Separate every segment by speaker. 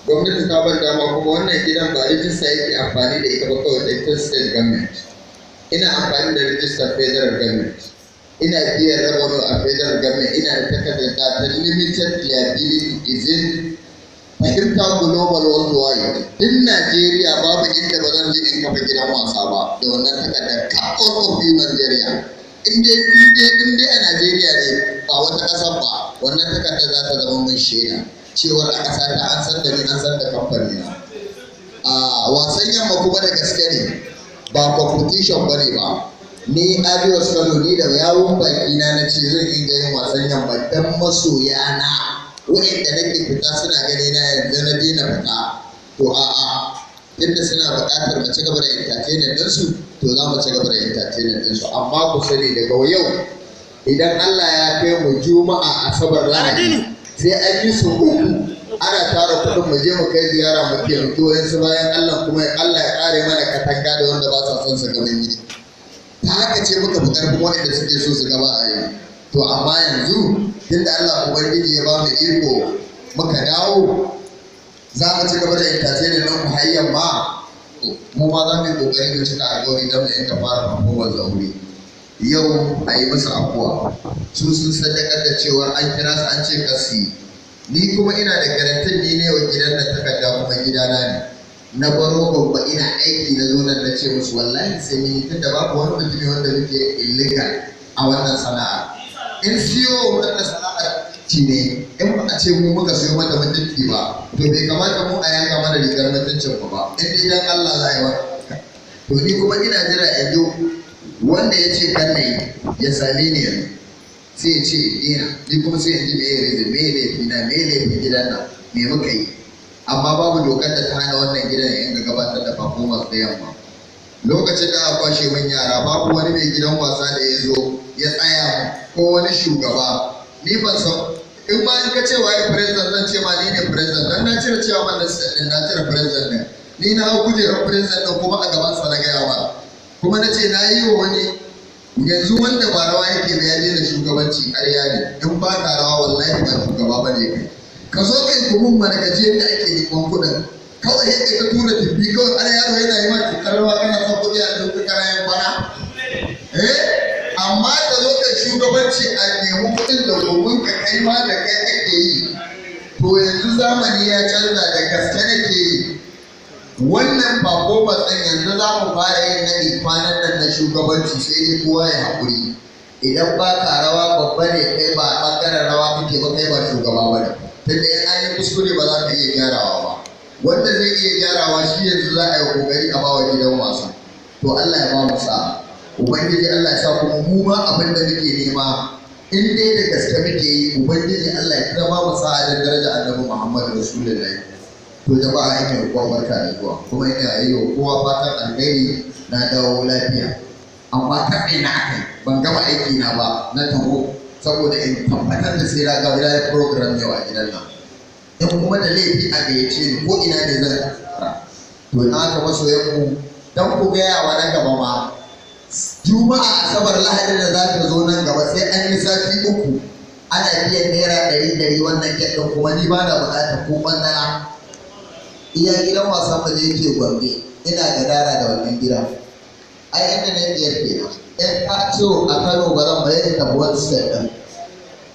Speaker 1: gwamnati ta bar dama kuma wannan gidan ba rijista yake amfani da ita ba kawai da ita state government. Ina amfani da rijistar federal government. Ina biyan revenue a federal government. Ina da takardar ta limited liability izin fahimta global worldwide. Din Najeriya babu inda ba zan je in kafa gidan wasa ba da wannan takardar kafin kofi Najeriya. In dai a Najeriya ne ba wata ƙasar ba, wannan takardar za ta zama mai shaida cewar a ƙasa ta an san da ni an san da kamfani na. A wasan yamma kuma da gaske ne ba competition ba ne ba. Ni Adios Kano ni da yawun baki na ce zan inga yin wasan yamma dan masoya na wa'inda nake fita suna gani na yanzu na daina fita. To a'a, inda suna buƙatar mu ci gaba da entertainment ɗinsu to za mu ci gaba da entertainment ɗinsu, amma ku sani daga yau idan Allah ya kai mu Juma'a Asabar Lahadi sai an yi su uku ana tara kuɗin mu je mu kai ziyara mu taimaki wayansu bayan Allah, kuma Allah ya ƙare mana katanga da wanda ba sa son su ga mun yi. Ta haka ce muka fi ƙarfin waɗanda suke so su gaba a yi. To amma yanzu tunda Allah Ubangiji ya ba mu iko muka dawo za mu ci gaba da entertainment ɗin mu har yamma, mu ma za mu yi ƙoƙari mu cika alƙawari don mu yanka fara performance da wuri. Yau a yi musu afuwa, su sun sadakar da cewa an kira su an ce kasi, ni kuma ina da garantin ni ne wa gidan da takarda kuma gidana ne. Na baro babba ina aiki na zo nan na ce musu wallahi sai mun yi tunda babu wani mutumi wanda muke illegal a wannan sana'a. In siyo wannan sana'ar ci ne, in ba a ce mu muka siyo mata mutunci ba, to bai kamata mu a yanka mana rigar mutuncin ba. In dai dan Allah za a yi wa. To ni kuma ina jira yanzu wanda ya ce kan nayi ya same ni yanzu sai ya ce ina, ni kuma sai yanzu me ya rizu me laifi na me laifin gidan nan me muka yi. Amma babu dokar da ta hana wannan gidan ya inga gabatar da performance da yamma. Lokacin da aka kwashe min yara babu wani mai gidan wasa da ya zo ya tsaya ko wani shugaba. Ni ban san in ma in ka ce waye president zan ce ma ni ne president, dan na cire cewa man da din na cire president din. Ni na hau kujerar president din kuma a gaban sa na gaya ba. Kuma na ce na yi wa wani yanzu wanda ba rawa yake bayani da shugabanci ƙarya ne. In ba ka rawa wallahi ba shugaba ba ne kai. Ka zo kai kumin mana gajiyar da ake neman kuɗin kawai yadda ka tura tibbi kawai ana yaro yana yi maka karrawa kana son kuɗi a duk karayen kwana amma ka zo kai shugabanci a nemi kuɗin da domin ka kai ma da kai ake yi. To yanzu zamani ya canza da gaske nake yi. Wannan performance ɗin yanzu za mu fara yin naɗi kwanan nan na shugabanci sai dai kowa ya haƙuri. Idan ba ka rawa babba ne kai ba ɓangaren rawa kake ba kai ba shugaba ba ne. Tunda in an yi kuskure ba za ka iya gyarawa ba. Wanda zai iya gyarawa shi yanzu za a yi kokari a bawa gidan wasa. To Allah ya ba mu sa'a. Ubangiji Allah ya sa kuma mu ma abin da muke nema in dai da gaske muke yi, Ubangiji Allah ya kira ba mu sa'a da daraja Annabi Muhammad Rasulullahi. To jama'a ina kowa barka da zuwa kuma ina yi wa kowa fatan alheri na dawo lafiya. Amma kaɗai na akai ban gama aiki na ba na taho saboda in tabbatar da sai na ga ya program yau a gidan nan. In kuma da laifi a gayyace ni ko ina ne zan fara. To in aka masoyan mu dan ku gaya wa na gaba ma Juma'a Asabar Lahadi da za ta zo nan gaba sai an yi sati uku ana biyan naira 100 wannan kyaɗin kuma ni ba na buƙatar ko ɓangana. Iya gidan wasan mu da yake Gombe ina gadara da wannan gidan. Ai inda ne biyar kenan. In ka ce a Kano ba zan bayar da wani state ɗin.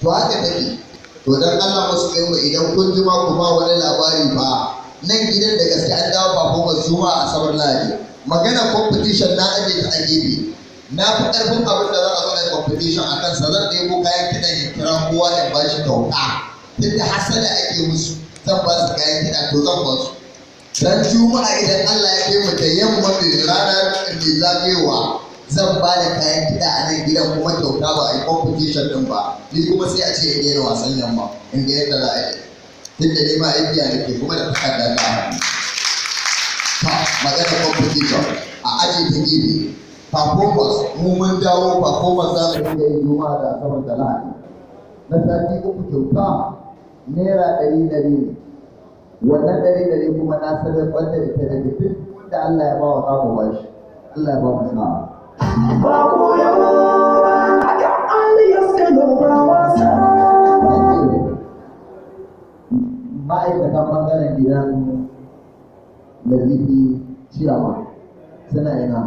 Speaker 1: To haka take. To dan Allah masu kai mu idan kun ji ma kuma wani labari ba nan gidan da gaske an dawo ba kuma Juma'a Asabar Lahadi. Magana competition na aje ta a gefe. Na fi ƙarfin abin da za a zo a competition a kansa zan ɗebo kayan kiɗan ya kira kowa in ba shi kyauta. Duk da hasada ake musu zan ba su kayan kiɗa to zan ba su. Dan Juma'a idan Allah ya kai mu da yamma mai ranar mai zagayewa zan ba da kayan kiɗa a nan gidan kuma kyauta ba a yi competition ɗin ba. Ni kuma sai a ce in daina wasan yamma in ga yadda za a yi. Duk da ni ma aikiya nake kuma da takarda ta hannu. Magana competition a aji ta gefe. Performance mu mun dawo performance za mu dinga yin Juma'a da Asabar da Lahadi. Na sati uku kyauta naira 100 ne. Wannan 100 kuma na sanar wanda ita da duk wanda Allah ya ba wa za mu ba shi. Allah ya ba mu sa'a. Ba koyo akan Alias Kano ba wasa. ma'aikatan ɓangaren gidan Nazifi Ciyama suna ina